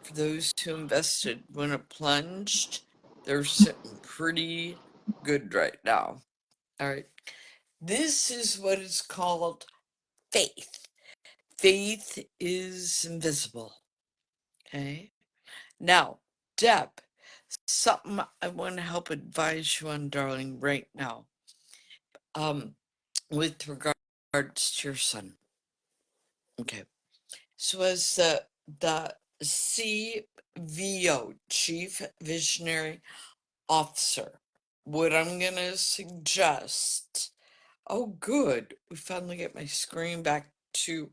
For those who invested when it plunged, they're sitting pretty good right now. All right, this is what is called faith. Faith is invisible. Okay, now, Deb, something I want to help advise you on, darling, right now, with regards to your son. Okay. So as the CVO, Chief Visionary Officer, what I'm gonna suggest, oh good, we finally get my screen back to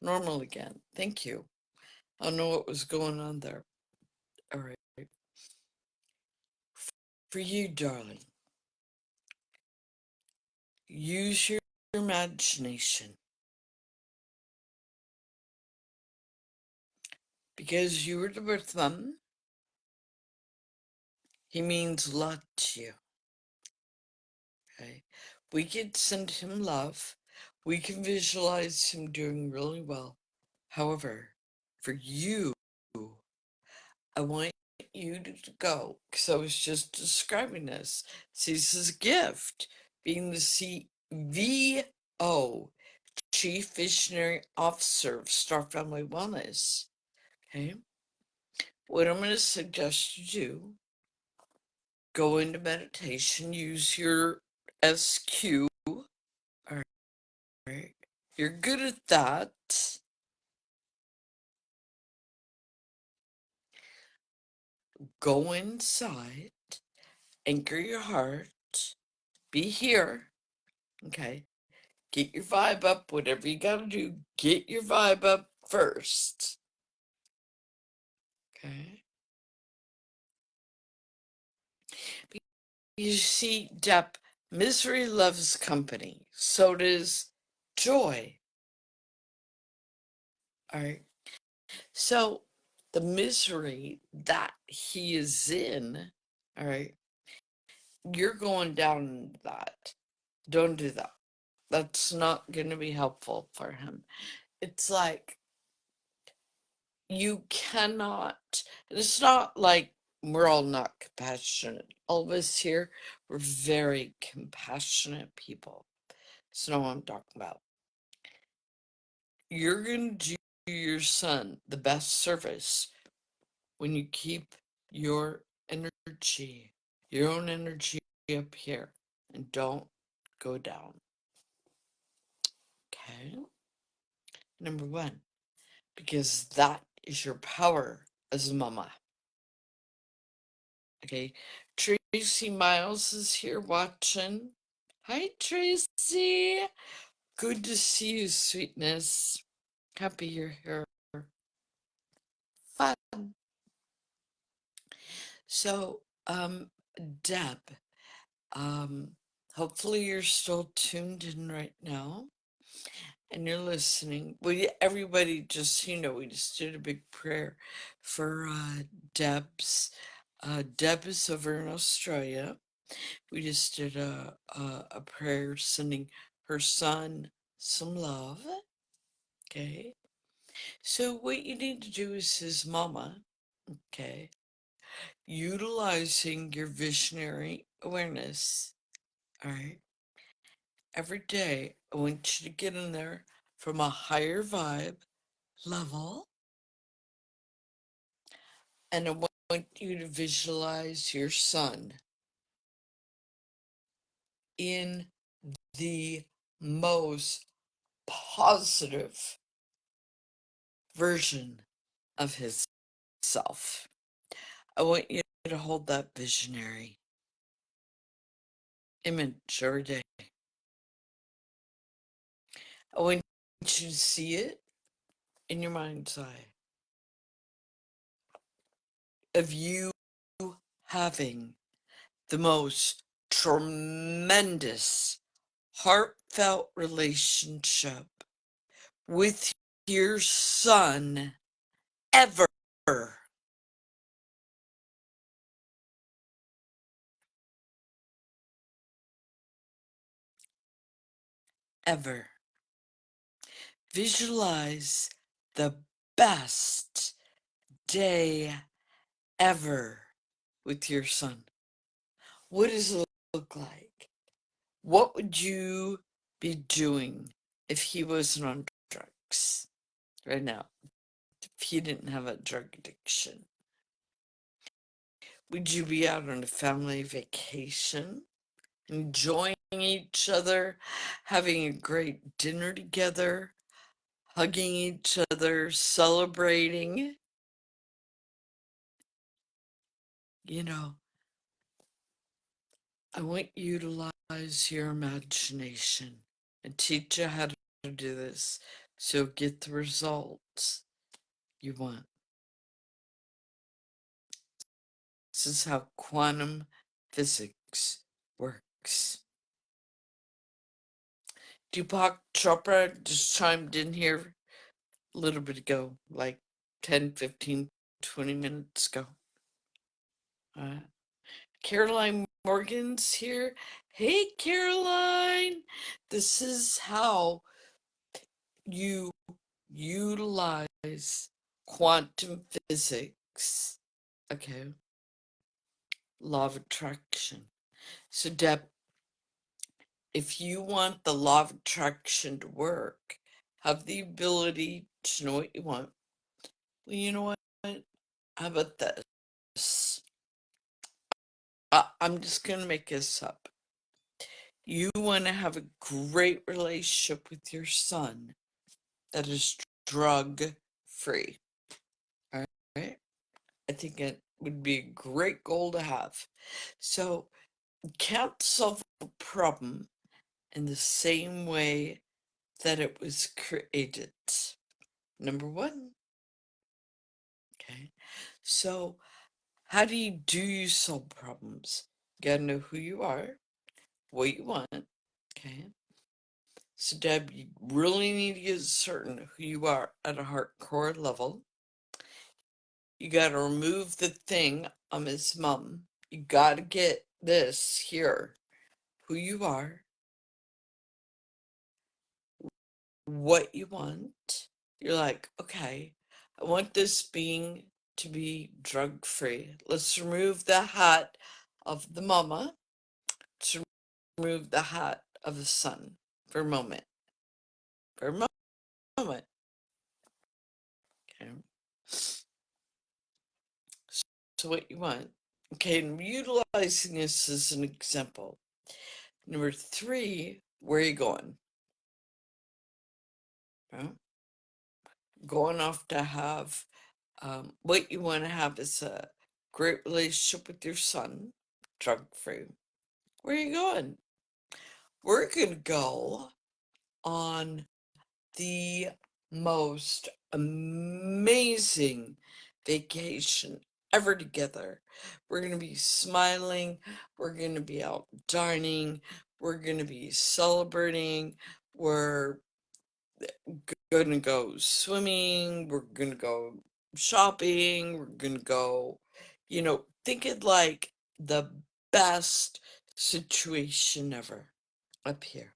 normal again. Thank you. I don't know what was going on there. All right. For you, darling, use your imagination because you were the birth mom. He means a lot to you. Okay. We can send him love. We can visualize him doing really well. However, for you, I want you to go, because I was just describing this. See, this is a gift. Being the CVO, Chief Visionary Officer of Star Family Wellness. Okay. What I'm going to suggest you do, go into meditation, use your SQ. All right. You're good at that. Go inside, anchor your heart, be here. Okay. Get your vibe up, whatever you gotta do, get your vibe up first. Okay. You see, Dep, misery loves company. So does joy. All right. So the misery that he is in, all right, you're going down into that. Don't do that. That's not going to be helpful for him. It's like you cannot, it's not like we're all not compassionate. All of us here, we're very compassionate people. So know what I'm talking about. You're going to do your son the best service when you keep your energy, your own energy up here, and don't go down. Okay? Number one, because that is your power as a mama. Okay? Tracy Miles is here watching. Hi, Tracy. Good to see you, sweetness. Happy you're here. Fun. So, Deb, hopefully you're still tuned in right now and you're listening. Everybody, just so you know, we just did a big prayer for Deb's. Deb is over in Australia. We just did a prayer sending her son some love. Okay. So what you need to do is his mama. Okay. Utilizing your visionary awareness. All right. Every day, I want you to get in there from a higher vibe level, and I want you to visualize your son in the most positive version of his self. I want you to hold that visionary image every day. I want you to see it in your mind's eye of you having the most tremendous, heartfelt relationship with your son ever. Ever. Visualize the best day ever with your son. What does it look like? What would you be doing if he wasn't on drugs right now? If he didn't have a drug addiction? Would you be out on a family vacation, enjoying each other, having a great dinner together, hugging each other, celebrating? You know, I want you to utilize your imagination and teach you how to do this so get the results you want. This is how quantum physics works. Deepak Chopra just chimed in here a little bit ago, like 10, 15, 20 minutes ago. Caroline Morgan's here. Hey, Caroline. This is how you utilize quantum physics. Okay. Law of attraction. So, Deb, if you want the law of attraction to work, have the ability to know what you want, well, you know what? How about this? I'm just going to make this up. You want to have a great relationship with your son that is drug free. All right. I think it would be a great goal to have. So, you can't solve a problem in the same way that it was created. Number one. Okay. So, how do you solve problems? You gotta know who you are, what you want. Okay. So, Deb, you really need to get certain who you are at a hardcore level. You gotta remove the thing, his mom. You gotta get this here, who you are, what you want. You're like, okay, I want this being to be drug free. Let's remove the hat of the mama to remove the hat of the son for a moment. For a moment. Okay. So what you want. Okay, and utilizing this as an example. Number 3, where are you going? Well, going off to have what you want to have is a great relationship with your son, drug free. Where are you going? We're going to go on the most amazing vacation ever together. We're going to be smiling. We're going to be out dining. We're going to be celebrating. We're going to go swimming. We're going to go shopping. We're going to go, think it like the best situation ever up here.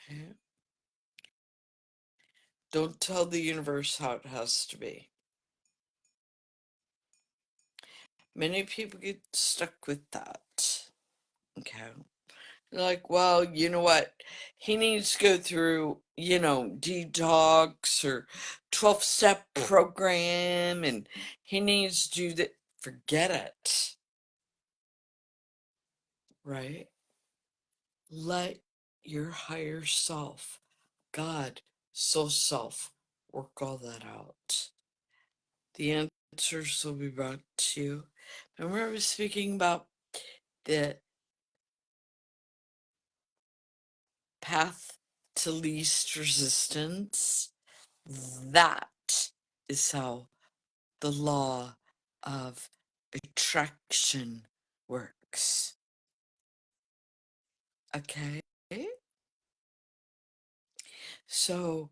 Okay? Don't tell the universe how it has to be. Many people get stuck with that. Okay. They're like, well, you know what? He needs to go through, detox or 12-step program and he needs to do that. Forget it. Right? Let your higher self, God, soul self, work all that out. The answers will be brought to you. Remember I was speaking about the path to least resistance? That is how the law of attraction works. Okay? So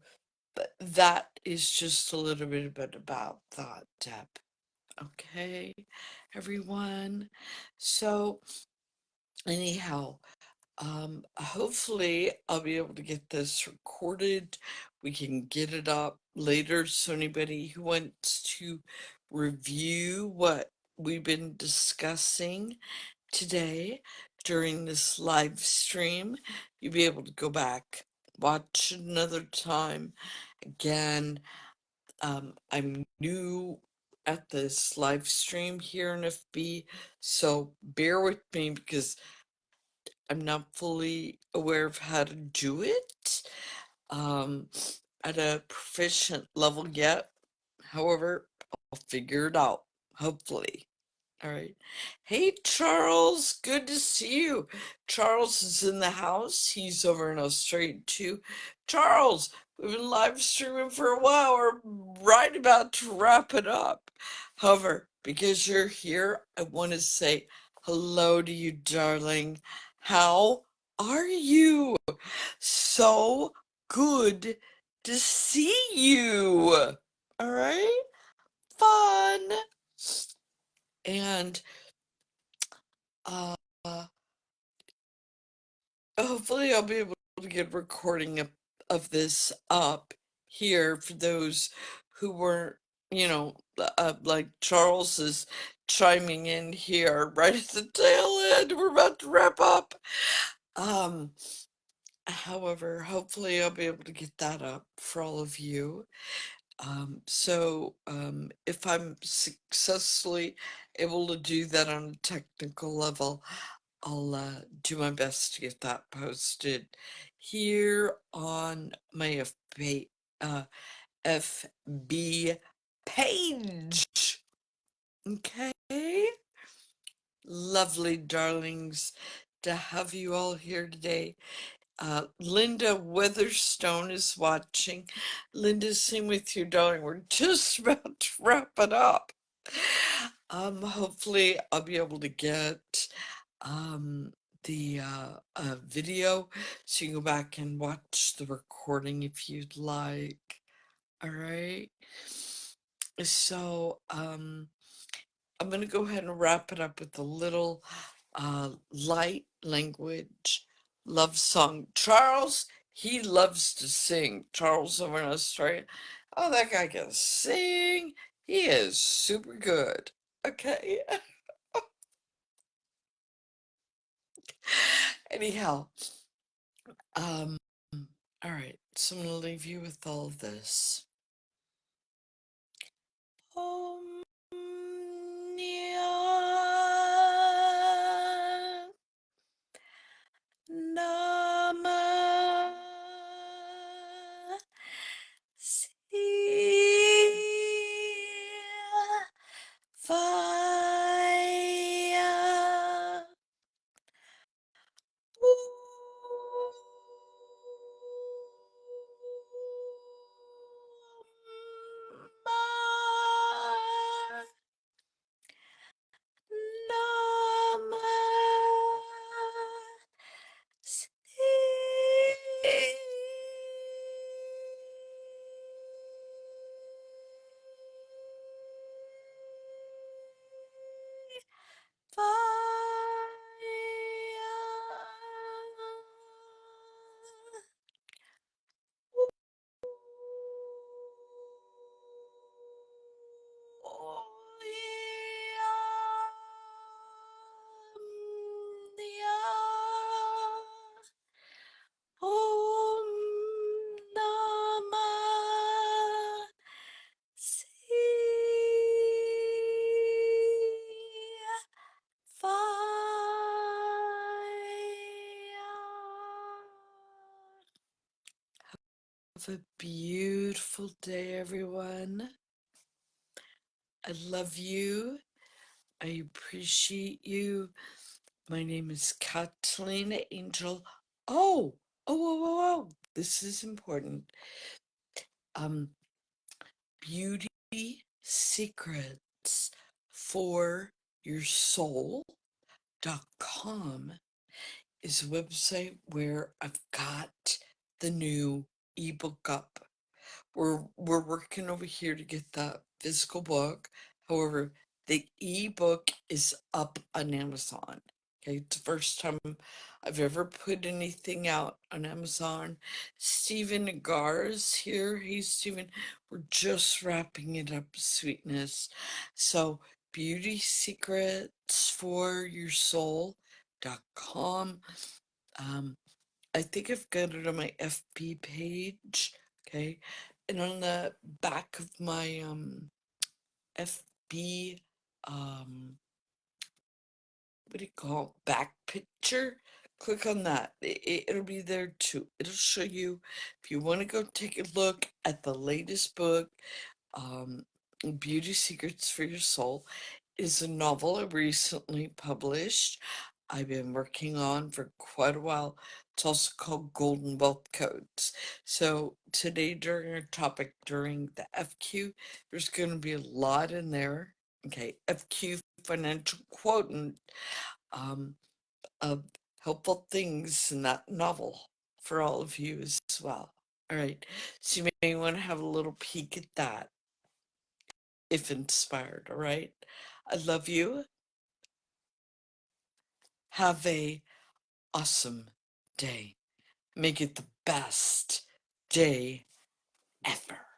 that is just a little bit about that, Deb. Okay, everyone. So anyhow, hopefully I'll be able to get this recorded. We can get it up later so anybody who wants to review what we've been discussing today during this live stream, you'll be able to go back, watch it another time. Again, I'm new at this live stream here in FB, so bear with me because I'm not fully aware of how to do it um, at a proficient level yet. However, I'll figure it out, hopefully. All right. Hey, Charles, good to see you. Charles is in the house. He's over in Australia too. Charles, we've been live streaming for a while. We're right about to wrap it up. However, because you're here, I want to say hello to you, darling. How are you? So good to see you. All right. Fun. And uh, hopefully I'll be able to get a recording of this up here for those who weren't, like Charles is chiming in here right at the tail end. We're about to wrap up. However, hopefully I'll be able to get that up for all of you. If I'm successfully able to do that on a technical level, I'll do my best to get that posted here on my FB page. Okay? Lovely darlings to have you all here today. Linda Weatherstone is watching. Linda, same with you, darling. We're just about to wrap it up. Hopefully I'll be able to get the video so you can go back and watch the recording if you'd like. All right. So I'm gonna go ahead and wrap it up with a little light language love song. Charles, he loves to sing. Charles over in Australia. Oh, that guy can sing. He is super good. Okay. Anyhow, um, all right, so I'm gonna leave you with all of this. Omnia Nama Vaya. Om Namah Shivaya. Have a beautiful day, everyone. I love you. I appreciate you. My name is Catalina Angel. Oh, this is important. Beauty Secrets for Your Soul.com is a website where I've got the new ebook up. We're working over here to get the physical book. However, the ebook is up on Amazon. Okay, it's the first time I've ever put anything out on Amazon. Stephen Agar is here. Hey, Stephen, we're just wrapping it up, sweetness. So, Beauty Secrets for Your Soul.com. I think I've got it on my FB page, okay? And on the back of my FB what do you call it? Back picture? Click on that. It'll be there too. It'll show you if you want to go take a look at the latest book, um, Beauty Secrets for Your Soul. Is a novel I recently published. I've been working on for quite a while. It's also called Golden Wealth Codes. So today during our topic during the FQ, there's going to be a lot in there. Okay, FQ financial quotient of helpful things in that novel for all of you as well. All right, so you may want to have a little peek at that if inspired. All right, I love you. Have a awesome day. Make it the best day ever.